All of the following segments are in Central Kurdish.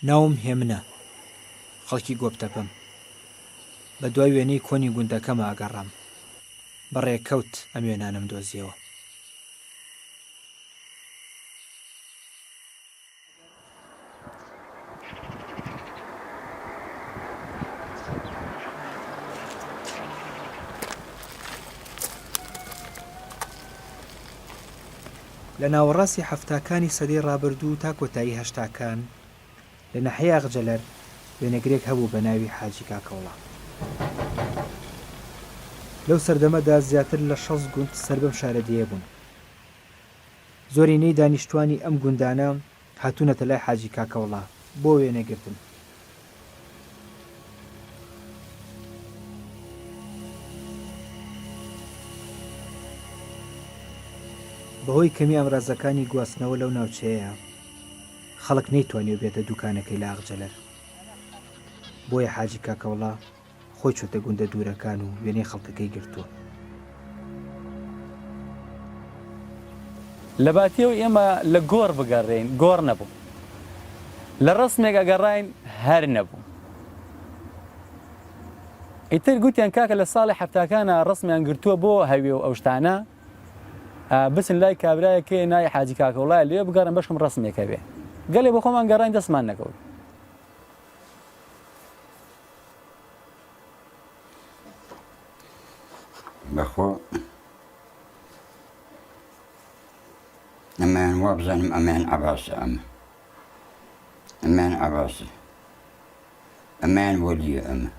ناوم هێمنە خەڵکی گۆبتەپەم بە دوای وێنەی کۆنی گوندەکەمە ئاگەڕام بەڕێکەوت ئەم وێنانم دۆزیەوە. لە ناوەڕاستی هەفتاکانی سەدەی ڕابردوو تا کۆتایی هەشتاکان لە ناحیەی ئاغجەلەر وێنەگرێک هەبوو بە ناوی حاجی کاکەوڵا. لەو سەردەمەدا زیاتر لە 60 گوند سەر بەم شارە دێ بوون. زۆرینەی دانیشتوانی ئەم گوندانە هاتوونەتە لای حاجی کاکەوڵا بۆ وێنەگرتن. بەهۆی کەمی ئەمڕازەکانی گواستنەوە لەو ناوچەیە خەڵک نەیتوانێت بێتە دوکانەکەی لە ئاغجەلەر. بۆیە حاجی کاکەوڵا خۆی چۆتە گوندە دوورەکان و وێنەی خەڵکەکەی گرتووە. لە باتیەوە ئێمە لە گۆڕ بگەڕێین، گۆڕ نەبوو، لە ڕسمێک ئەگەڕاین هەر نەبوو. ئیتر گوتیان کاکە لە ساڵی هەفتاکانە ڕسمیان گرتووە بۆ هەوێ و ئەو شتانە بچن لای کابرایەکێ نای حاجی کاکەوڵایە لێ بگەڕن بەشم ڕسمێکە بێ. گەلێ بۆ خۆمان گەڕاین دەستمان نەکەوت. بەخۆ ئەمان وا بزانم ئەمان عەباسە، ئەمان عەباسە، ئەمان وەلیە ئەمە.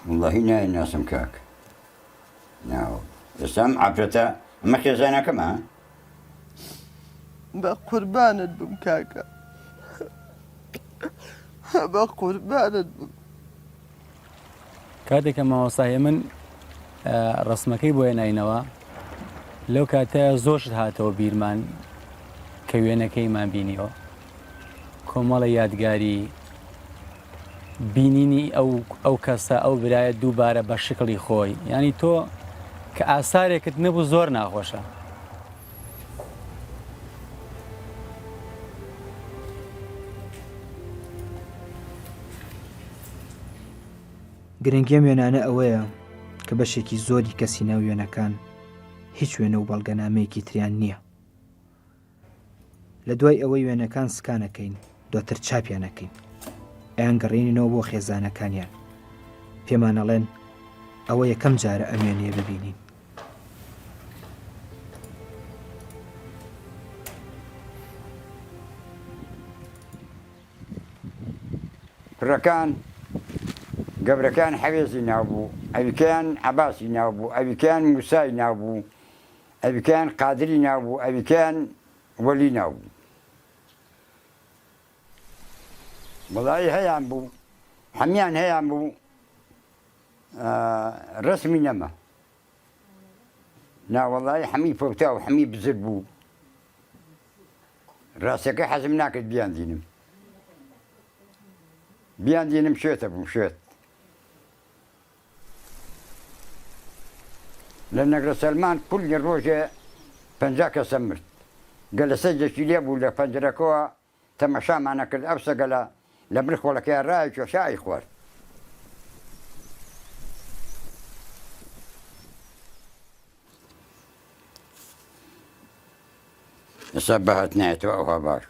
وەڵاهی ناسم کاک ناوە ئێستام عەفرەتە ئەمە خێزانەکەمە. بە قوربانت بم کاکە، بە قوربانت بم. کاتێکە مامۆستای من ڕسمەکەی بۆ هێناینەوە لەو کاتەیە زۆرشت هاتەوە بیرمان کە وێنەکەیمان بینیەوە. کۆمەڵە یادگاری بینینی ئەو کەسە ئەو برایەت دووبارە بە شکڵی خۆی، ینی تۆ کە ئاسارێکت نەبوو زۆر ناخۆشە. گرنگیەم وێنانە ئەوەیە کە بەشێکی زۆری کەسی ناو وێنەکان هیچ وێنە و بەڵگەنامەیەکی تریان نییە. لە دوای ئەوەی وێنەکان سکانەکەین دواتر چاپیانەکەین ئەیان گەڕێنینەوە بۆ خێزانەکانیان. پێمانەڵێن ئەوە یەکەم جارە ئەم وێنەیە ببینین. کوڕەکان گەورەکان حەوێزی ناوبوو، ئەویکەیان عەباسی ناوبوو، ئەویکەیان موسای ناوبوو، ئەویکەیان قادری ناوبوو، ئەویکەیان وەلی ناوبوو. وەڵای هەیان بوو، هەمیان هەیان بوو، ڕسمی نەما. ناوەڵای هەمی فەوتا و هەمی بزر بوو. ڕاستەکەی حەزم ناکرد بیاندینم شوێتە بوو شوێت. لە نەگرە سەلمان کولی ڕۆژێ 50 کەسە مرد. گەلە سەجێکی لێ بوو لە پەنجەرەکەوە تەمەشامانە کرد. ئەو سەگەلە لە بر خۆڵەکەی ڕای چۆشایی خوارد. ئێستا بەهات نایەتەوە ئەوها باش.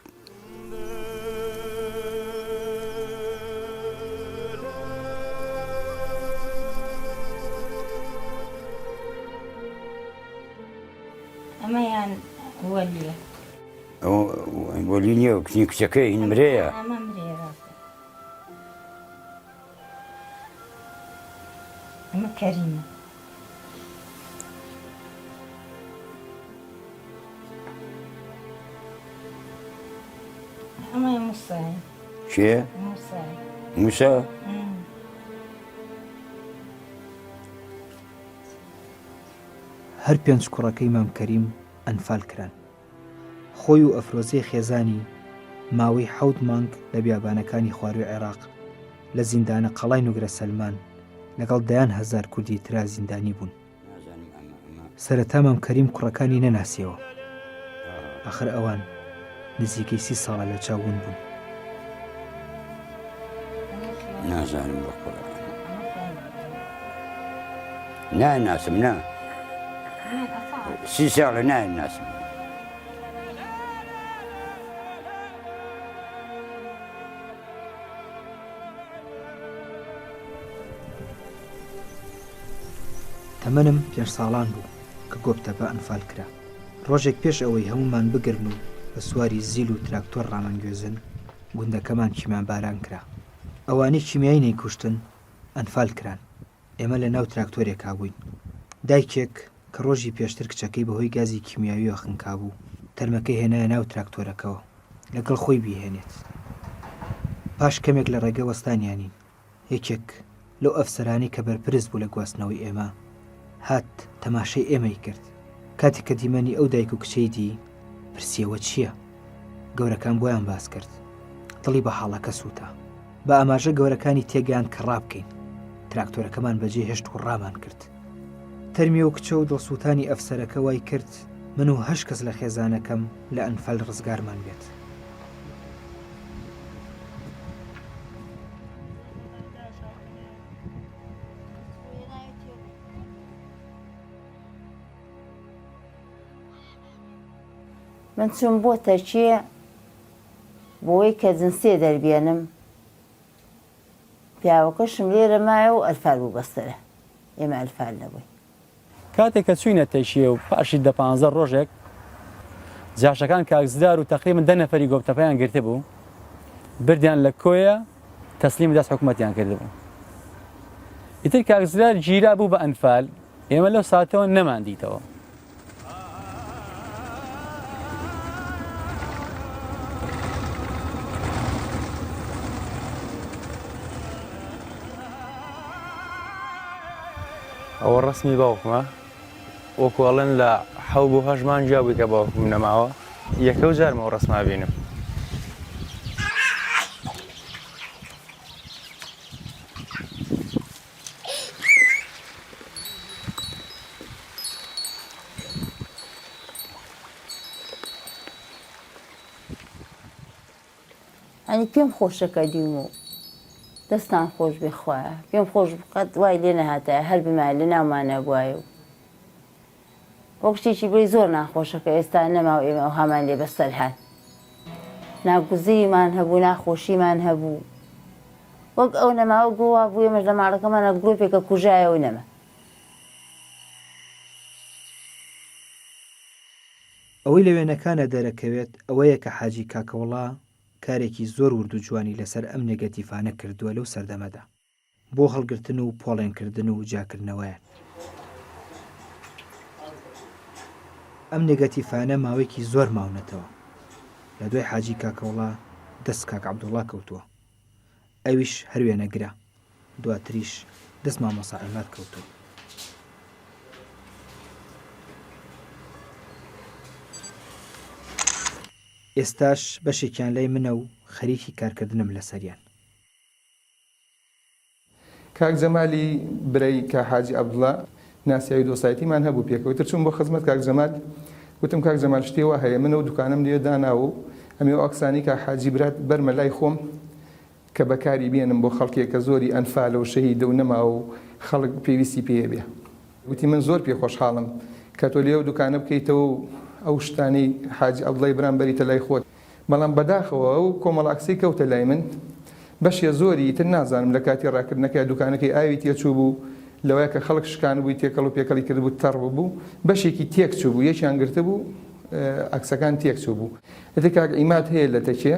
ئەمەیان وەلیە، وەلی نییە و کچی کچەکەی هین مرەیە. ئەمە مرێرە، ئەمە کەریمە. ئەمە موسای. چێ؟ موسای. موسا؟ هەر پێنج کوڕەکەی مام کەریم ئەنفال کران. خۆی و ئەفرۆزەی خێزانی ماوەی 7 مانگ لە بیابانەکانی خواروی عێراق لە زیندانە قەڵای نوگرە سەلمان لەگەڵ دەیان هەزار کوردی ترا زیندانی بوون. سەرەتا مام کەریم کوڕەکانی نەناسیەوە. ئاخر ئەوان نزیکەی 30 ساڵە لە چاوون بوون. نازانم بە قورئان ناناسم نا 30 ساڵە ناناسم. تەمەنم 5 ساڵان بوو کە گۆبتە بە ئەنفال کرا. ڕۆژێک پێش ئەوەی هەمومان بگرن و بە سواری زیل و تراکتۆر ڕامانگوێزن گوندەکەمان کیمان باران کرا. ئەوانەی کیمیایی نەیکوشتن ئەنفال کران. ئێمە لە ناو تراکتۆرێکا بووین. دایکێک کە ڕۆژی پێشتر کچەکەی بەهۆی گازی کیمیاویەوە خنکا بوو تەرمەکەی هێنایە ناو تراکتۆرەکەەوە لەگەڵ خۆی بیهێنێت. پاش کەمێک لە ڕێگە وەستانیانین یەکێک لەو ئەفسەرانی کە بەرپرس بوو لە گواستنەوەی ئێمە هات تەماشای ئێمەی کرد. کاتێک کە دیمەنی ئەو دایک و کچەی دی پرسیەوە چییە؟ گەورەکان بۆیان باس کرد. دڵی بە حاڵەکە سووتە. بە ئاماژە گەورەکانی تێگەیان کە ڕابکەین. تراکتۆرەکەمان بەجێ هێشت و ڕامان کرد. تەرمی و کچە و دڵسووتانی ئەفسەرەکە وای کرد من و 8 کەس لە خێزانەکەم لە ئەنفال ڕزگارمان بێت. من چوون بۆ تەرکیە بۆی کە جنسێ دەربێنم پیاوەکەشم لێرە مایە و ئەلفال بوو بەستەرە ئێمە ئەلفال نەبووی. کاتێک کە چوینە تەیشیە و پاشی 15 ڕۆژێک جاشەکان کاکزدار و تەقریباً 10 نەفەری گۆبتەپەیان گرتە بوو بردیان لە کۆیە تەسلیمی دەست حکوومەتیان کرده بوو. ئیتر کاکزدار گیرا بوو بە ئەنفال ئێمە لەو ساتەوە نەماندیتەوە. ئەوە ڕسمی باوکمە وەکوڵن لە 7 بۆ 8 مانجا بووی کە باوکم نەماوە یەکە و جارمەوە ڕسما بینم. ئەنی پێم خۆشەکە دیم و دەستان خۆش بخوایە پێم خۆش قەت وای لێ نەهاتایە هەر بمای لە ناومانە بوایە و وەک شتێکی بڵی زۆر ناخۆشەکە ئێستا نەماوە ئێمە ئەو هەمان لێ بەسەر هات. ناگوزیمان هەبوو ناخۆشیمان هەبوو وەک ئەو نەماوە گووا بوو ئێمەش لە ماڵەکەمانە گرۆپێکە کوژایەوە نەما. ئەوەی لە وێنەکانە دەرەکەوێت ئەوەیە کە حاجی کاکەوڵا کارێکی زۆر ورد و جوانی لەسەر ئەم نێگەتیفانە کردووە لەو سەردەمەدا بۆ هەڵگرتن و پۆڵێنکردن و جاکردنەوەیە. ئەم نێگەتیفانە ماوەیەکی زۆر ماونەتەوە. لە دوای حاجی کاکەوڵا دەست کاک عەبدوڵڵا کەوتووە. ئەویش هەر وێنەگرە. دواتریش دەست مامۆستا عیماد کەوتووە. ئێستاش بەشێکیان لای منە و خەریکی کارکردنم لەسەریان. کاک جەمالی برەی کە حاجی عەبدوڵڵا ناسیاوی دۆسایەتیمان هەبوو پێکەوتر چوون بۆ خزمەت کاک جەمال وتم کاک جەمال شتێوە هەیە منە و دوکانم لێ داناوە و ئەمێ ئەکسانی کە حاجی برات بەرمە لای خۆم کە بەکاری بێنم بۆ خەڵکێک کە زۆری ئەنفالە و شەهیدە و نەما و خەڵک پێویستی پێ بێ. وتی من زۆر پێ خۆشحاڵم کە تۆ لێو دوکانە بکەیتەوە و ئەو شتانەی حاجی عەبدوڵڵای برام بەریتە لای خۆت. بەڵام بەداخەوە ئەو کۆمەڵاکسەی کەوتە لای من بەشێ زۆری تر نازانم لە کاتی ڕاکردنەکەی دوکانەکەی ئاوی تێچوو بوو لەوەیە کە خەڵک شکان بووی تێکەڵ و پێکەڵی کرد بوو تەڕ بوو بەشێکی تێک چوو بوو یەکیان گرتە بوو ئەکسەکان تێک چوو بوو. ئەتە کاک عیماد هەیە لە تەکێ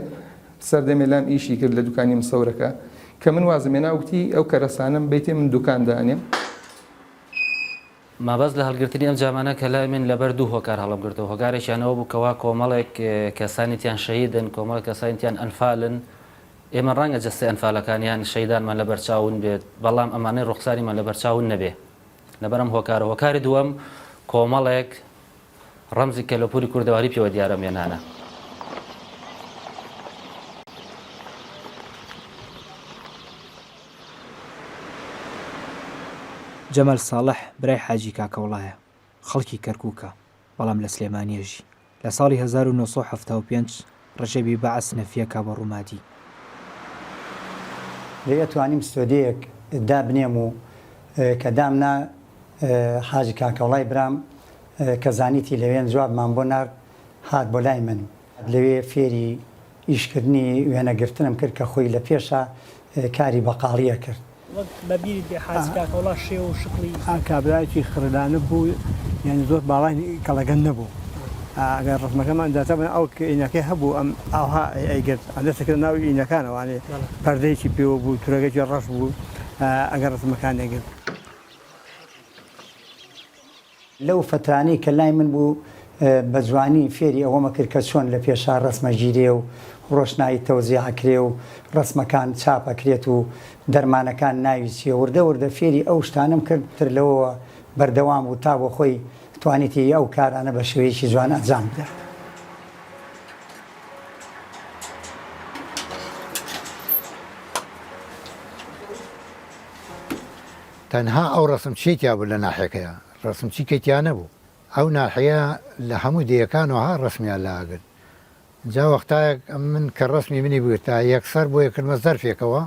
سەردەمێ لام ئیشی کرد لە دوکانی مسەورەکە کە من وازمێ ناوتی ئەو کەرەسانم بەیتێ من دوکان دانێم. مابەز لە هەڵگرتنی ئەم جامانە کە لای من لەبەر دوو هۆکار هەڵم گرتەوە. هۆکارێکیانەوە بوو کەوا کۆمەڵێک کەسانیتیان شەهیدن کۆمەڵێک کەسانیتیان ئەنفالن ئێمە ڕەنگە جەستەی ئەنفالەکانیان شەیدانمان لە بەرچاون بێت بەڵام ئەمانەی ڕوخساریمان لە بەرچاون نەبێ لەبەرم هۆکارە. هۆکاری دووەم کۆمەڵێک ڕەمزی کەلەپوری کوردەواری پێوە دیارە مێنانە. جەمال ساڵح برای حاجی کاکەوڵایە خەڵکی کەرکووکە بەڵام لە سلێمانیەژی لە ساڵی 1975 ڕەشەبی بەعەس نەفیەکە بە ڕووماتی لێ توانیم ستۆدیەک دابنێم و کە دامنا حاجی کاکەوڵای برام کە زانیتی لەوێن جوابمان بۆ نار هات بۆ لای من لەوێ فێری ئیشکردنی وێنەگرتنم کرد کە خۆی لە پێشە کاری بەقاڵیە کرد بەبیری بێ حاجی کاکەوڵا شێ و شقلی کابرایکی خردانە بوو یعنی زۆر باڵای کەڵەگەن نەبوو ئەگەر ڕسمەکەمان دەتەبن ئەو ئینەکەی هەبوو ئەم ئاها ئەیگرت ئەدەستەکرد ناوی ئینەکانەوانێ پەردەیەکی پێوە بوو تورەگەکی ڕەش بوو ئەگەر ڕسمەکان ئەگرت لەو فترانەی کە لای من بوو بە جوانی فێری ئەوەمە کرد کە چۆن لە پێشا ڕسمە ژیرێ و ڕۆشنایی تەوزیعکرێ و ڕسمەکان چاپەکرێت و دەرمانەکان ناوی چیە وردە وردە فێری ئەو شتانم کرد تر لەوە بەردەوام بوو تا بۆ خۆی توانیتی ئەو کارانە بە شێوەیەکی جوان ئەنجام بدات. تەنها ئەو ڕسمچێکیا بوو لە ناحەکەیە ڕسمچی کەیتیان نەبوو ئەو ناحەیە لە هەموو دیەکانەوە ڕسمیان لاگرت جا وەختایەک من کە ڕسمی منی بگرت تا یەکسەر بۆ یەکردمە زەرفێکەوە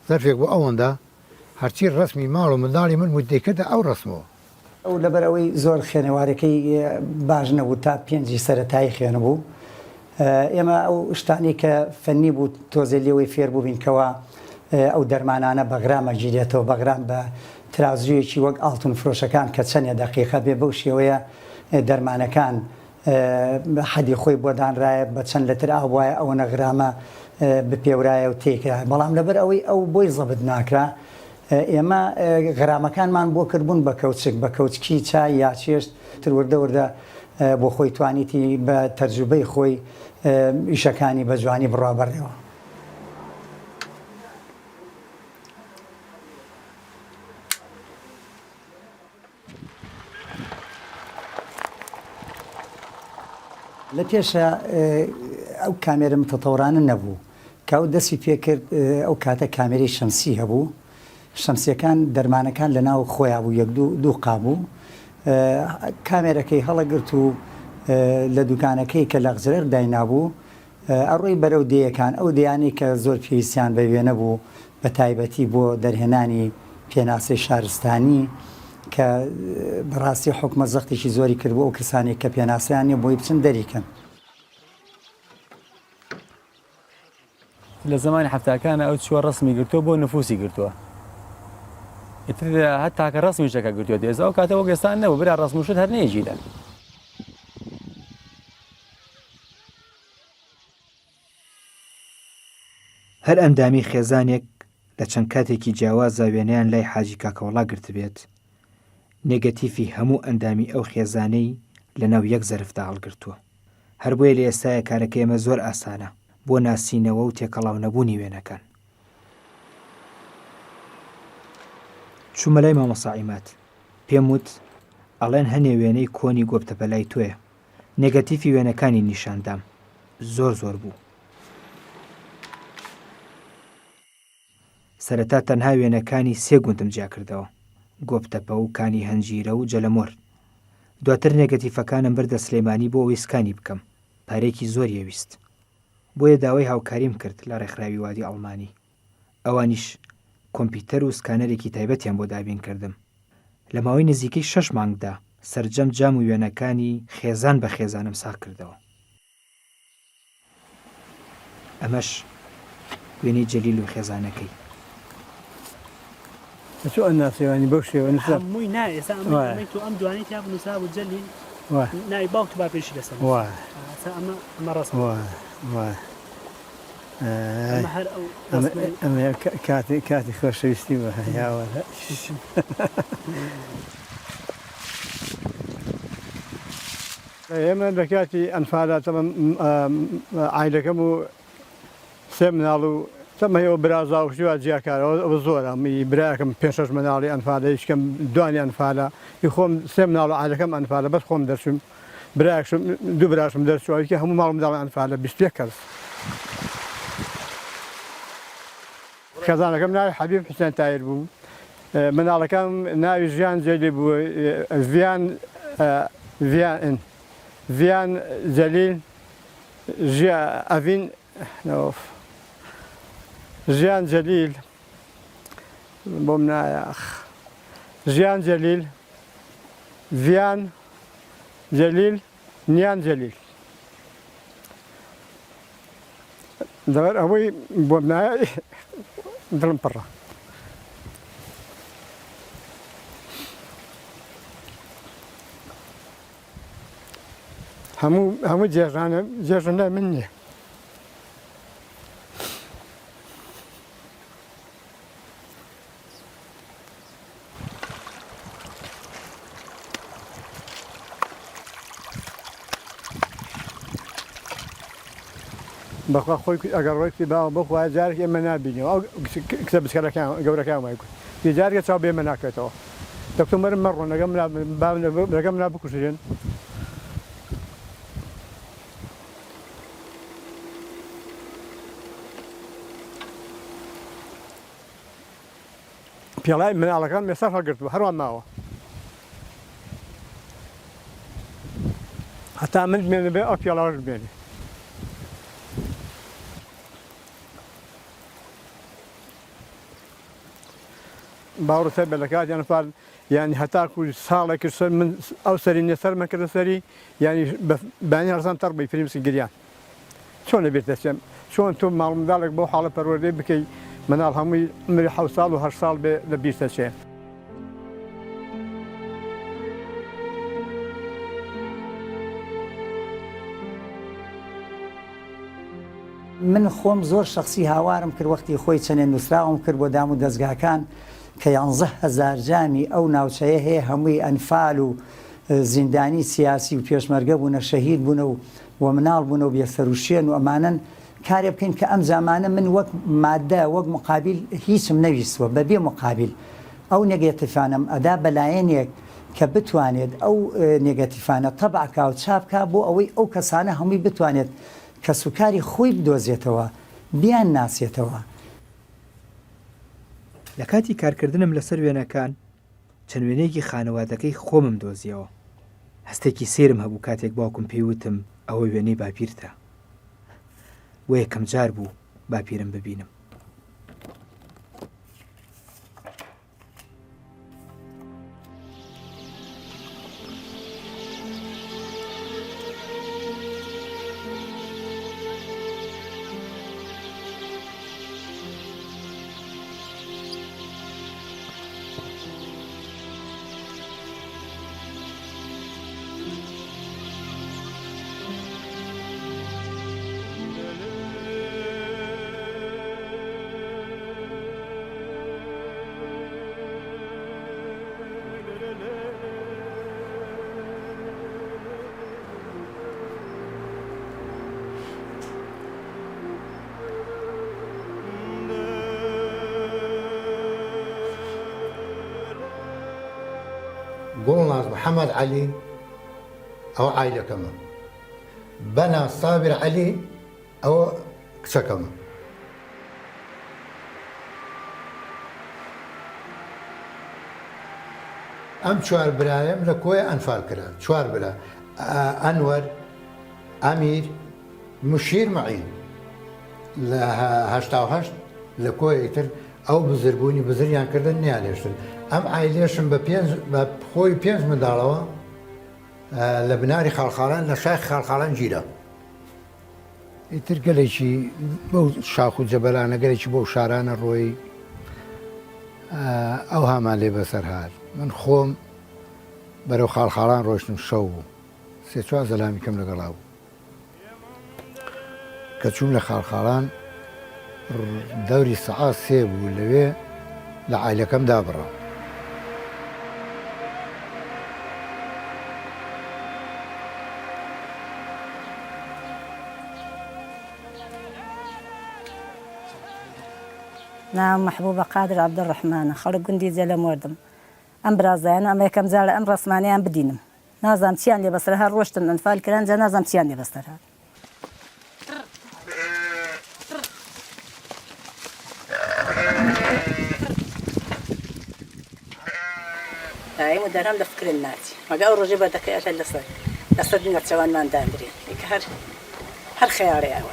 زەرفێک بۆ ئەوەندە هەرچی ڕسمی ماڵ و منداڵی من مدەیکردە ئەو ڕسمەوە ئەو لەبەرەوەی زۆر خوێنەوارەکەی باش نەبوو تا پێنجی سەرەتایی خوێنە بوو ئێمە ئەو شتانی کە فەنی بوو تۆزێ لێوەی فێر بوو بینکەوە ئەو دەرمانانە بەغرامە گیرێتەوە بەغرام بە ترازویەکی وەک ئاڵتون فرۆشەکان کە چەندە دەقیقە بێ بەو شێوەیە دەرمانەکان حەدی خۆی بۆ دانرایە بە چەند لەتر ئاو وایە ئەوە نەغرامە بپێورایە و تێکرا بەڵام لەبەر ئەوەی ئەو بۆی زەبت ناکرا ئێمە غرامەکانمان بۆ کردبوون بە کەوچک بە کەوچکی چای یا چێشت تر وردە وردە بۆ خۆی توانیتی بە تەرجوبەی خۆی ئیشەکانی بە جوانی بڕابەڕێەوە. لە پێشە ئەو کامێرە متەتەوڕانە نەبوو کە ئەو دەستی پێکرد ئەو کاتە کامێرەی شەمسی هەبوو شەمسیەکان دەرمانەکان لە ناو خۆیان بوو یەک دوو قابوو کامێرەکەی هەڵەگرت و لە دوکانەکەی کە لە غزرێر داینابوو ئەڕۆی بەرەو دەیەکان ئەو دەیانەی کە زۆر پێویستیان بە وێنە بوو بە تایبەتی بۆ دەرهێنانی پێناسەی شارستانی کە بەڕاستی حکومە زەختێکی زۆری کردبوو ئەو کەسانی کە پێناسەیان بۆی بچن دەریکەن. لە زمانی هەفتاکانە ئەو چوە ڕسمی گرتووە بۆ نفوسی گرتووە هەتا کە ڕسمیشەکە گرتووە دێز ئەو کاتەوە گەستان نەبوو برا ڕسموشت هەر نەیەگیرە هەر ئەندامی خێزانێک لە چەند کاتێکی جیاوازە وێنەیان لای حاجی کاکەوڵا گرت بێت نێگەتیفی هەموو ئەندامی ئەو خێزانەی لە ناو یەک زەرفدا هەڵگرتووە هەر بۆیە لە ئێستایە کارەکە ئێمە زۆر ئاسانە بۆ ناسینەوە و تێکەڵاو نەبوونی وێنەکان. چوومە لای مامەساعیمات پێم وت ئەڵێن هەنێ وێنەی کۆنی گۆبتەپە لای تۆیە نێگەتیفی وێنەکانی نیشاندام زۆر بوو سەرەتا تەنها وێنەکانی سێ گوندم جیا کردەوە گۆبتەپە و کانی هەنجیرە و جەلەمۆر دواتر نێگەتیفەکانم بردە سلێمانی بۆ ویسکانی بکەم پارێکی زۆر یەویست بۆیە داوای هاوکاریم کرد لە ڕێکخراوی وادی ئەڵمانی ئەوانیش کۆمپیوتەر و سکانەرێکی تایبەتیان بۆ دابین کردم لە ماوەی نزیکەی 6 مانگدا سەرجەم جام و وێنەکانی خێزان بە خێزانم ساغ کردەوە ئەمەش وێنەی جەلیل و خێزانەکەی چۆن ئەناسیوانی بەو شێوە هەمووی نایە ئێستا تو ئەم دوانەی تا بنووسا بوو جەلیل ناوی باوکت با پێشی لەسەر ئەمە ڕاست ئەمە کاتی خۆشەویستی بە هەیاوە ئێمە لە کاتی ئەنفادا عایلەکەم و سێ مناڵ و تەمەەوە برازاوشیوە جیاکارەوە ئەوە زۆرە براکەم 5-6 مناڵی ئەنفالە هیچکەم دوانی ئەنفالە خۆم سێ مناڵ و عایلەکەم ئەنفالە بەس خۆم دەرچم براکشم دوو براشم دەرچووەکە هەموو ماڵ منداڵ ئەنفالە 21 کەس خێزانەکەم ناوی حەبیب حوسێن تایر بوو مناڵەکەم ناوی ژیان جەلی بوو ڤیان جەلیل ئەڤین ژیان جەلیل بۆم نایەخ ژیان جەلیل ڤیان جەلیل نیان جەلیل دەبەر ئەوەی بۆم نایە دڵم پڕە هەموو جێژانە من نییە بەخوا خۆی ئەگەر ڕۆیکی باوە بخوای جارێک ئێمە نابینەوە ئەو کچە بچکەکان گەورەکان وای کوت جارێکە چاو بێمە ناکرێتەوە دەکتۆمەرم مەڕۆ لەگەم لا بکوژێن پێڵای مناڵەکان مێستا هەڵگرتووە هەروان ماوە هەتا من بمێنە بێ ئەو پێڵاوەش بمێنێ باوڕ سەر بە لە کاتیان فال یعنی هەتاکو ساڵێکی سەر من ئەو سەرینێ سەرمە کردە سەری ینی بانی هەرزان تەڕ بی فیلمسی گریان چۆن لەبێت دەچێم چۆن تۆ ماڵ منداڵێک بۆ حاڵە پەروەردەی بکەی مناڵ هەمووی عمری 7 ساڵ و 8 ساڵ بێ لە بیست دەچێ من خۆم زۆر شخصی هاوارم کرد وەختی خۆی چەندێن نووسراوم کرد بۆ دام و دەستگاکان کە 11,000 جامی ئەو ناوچەیە هەیە هەمووی ئەنفال و زیندانی سیاسی و پێشمەرگە بوونە شەهید بوونە و مناڵ بوونە و بێسەروشێن و ئەمانن کارێ بکەین کە ئەم زمانە من وەک مادە وەک مقابل هیچم نەویستوە بەبێ مقابل ئەو نێگەتیفانم ئەدا بەلایەنێک کە بتوانێت ئەو نێگەتیفانە تەبعکا و چاپکا بۆ ئەوەی ئەو کەسانە هەمووی بتوانێت کە سوکاری خۆی بدۆزێتەوە بیان ناسێتەوە. لە کاتی کارکردنم لەسەر وێنەکان چەند وێنەیەکی خانەوادەکەی خۆمم دۆزیەوە هەستێکی سێرم هەبوو کاتێک باوکم پێیوتم ئەوە وێنەی باپیرتە وە یەکەم جار بوو باپیرم ببینم. گوڵناز محەممەد عەلی ئەوە عایلەکەمە بەنا سابر عەلی ئەوە کچەکەمە ئەم چوار برایەم لە کۆی ئەنفال کرا چوار برا ئەنوەر ئەمیر مشیر مەعین لە 88 لە کۆی تر ئەو بزربوونی بزریان کردن نیانێشتن ئەم عیلێشم بە خۆی 5 منداڵەوە لە بناری خاڵخاڵان لە شای خاڵخاڵان گیرە ئیتر گەلێکی بەو شاخ و جەبەلانە گەلێکی بۆ شارانە ڕۆی ئەو هامان لێ بەسەر هات من خۆم بەرەو خاڵخاڵان ڕۆشتم شەو بوو 3-4 زەلامی کەم لەگەڵا بوو کە چووم لە خاڵخاڵان دەوری سەعات 3 بوو لەوێ لە عیلەکەم دابڕە ناو محبوبە قادر عەبدوڕەحمانە خەڵک گوندی جەلە مردم ئەم برازایانە ئەمە یەکەم جارە ئەم ڕسمانەیان بدینم نازام چیان لێ بەسەر هەر ڕۆشتن ئەنفال کران جا نازام چیان لێ بەسەر هات دایم و دەرام لە فکرن ناچی مەگە ئەو ڕۆژێ بەدەکەی ئەژە لەسەر نەچەوانمان دانرێن هەر خەیاڵێ ئەوە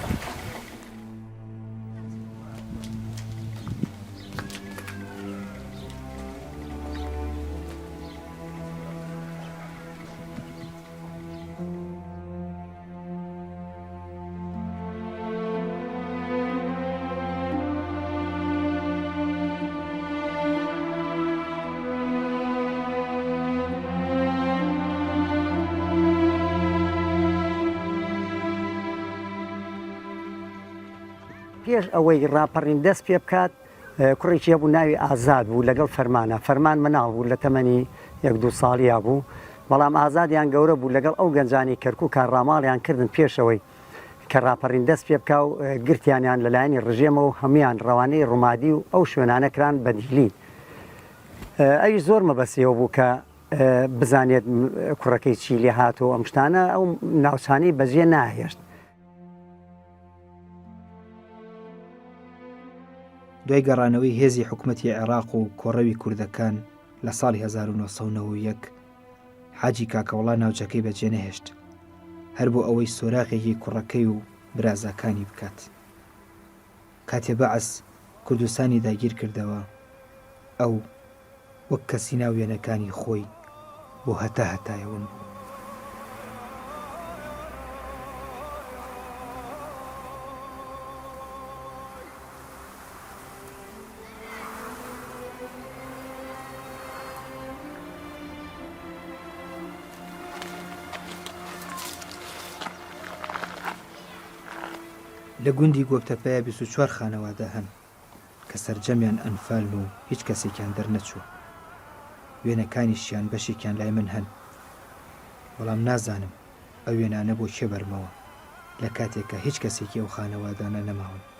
پێش ئەوەی ڕاپەڕین دەست پێ بکات کوڕێکی هەبوو ناوی ئازاد بوو لەگەڵ فەرمانە فەرمان مناڵ بوو لە تەمەنی 1-2 ساڵیا بوو بەڵام ئازادیان گەورە بوو لەگەڵ ئەو گەنجانی کەرکوو کارڕاماڵیان کردن پێشەوەی کە ڕاپەڕین دەست پێ بکە و گرتیانیان لەلایەنی ڕژێمەوە هەمویان ڕەوانەی ڕوومادی و ئەو شوێنانەکران بەدیلی ئەوی زۆر مەبەسیەوە بوو کە بزانێت کوڕەکەی چی لێ هاتۆ ئەم شتانە ئەو ناوچانی بەجێ ناهێشت. دوای گەڕانەوەی هێزی حکوومەتی عێراق و کۆڕەوی کوردەکان لە ساڵی 1991 حاجی کاکەوڵا ناوچەکەی بەجێ نەهێشت هەر بۆ ئەوەی سۆراغێکی کوڕەکەی و برازەکانی بکات. کاتێ بەعەس کوردستانی داگیر کردەوە ئەو وەک کەسی ناوێنەکانی خۆی بۆ هەتایەون بوو. لە گوندی گۆبتەپەیە 24 خانەوادە هەن کە سەرجەمیان ئەنفالن و هیچ کەسێکیان دەرنەچوو. وێنەکانیشیان بەشێکیان لای من هەن بەڵام نازانم ئەو وێنانە بۆ کێ بەرمەوە لە کاتێکە هیچ کەسێکی ئەو خانەوادانە نەماون.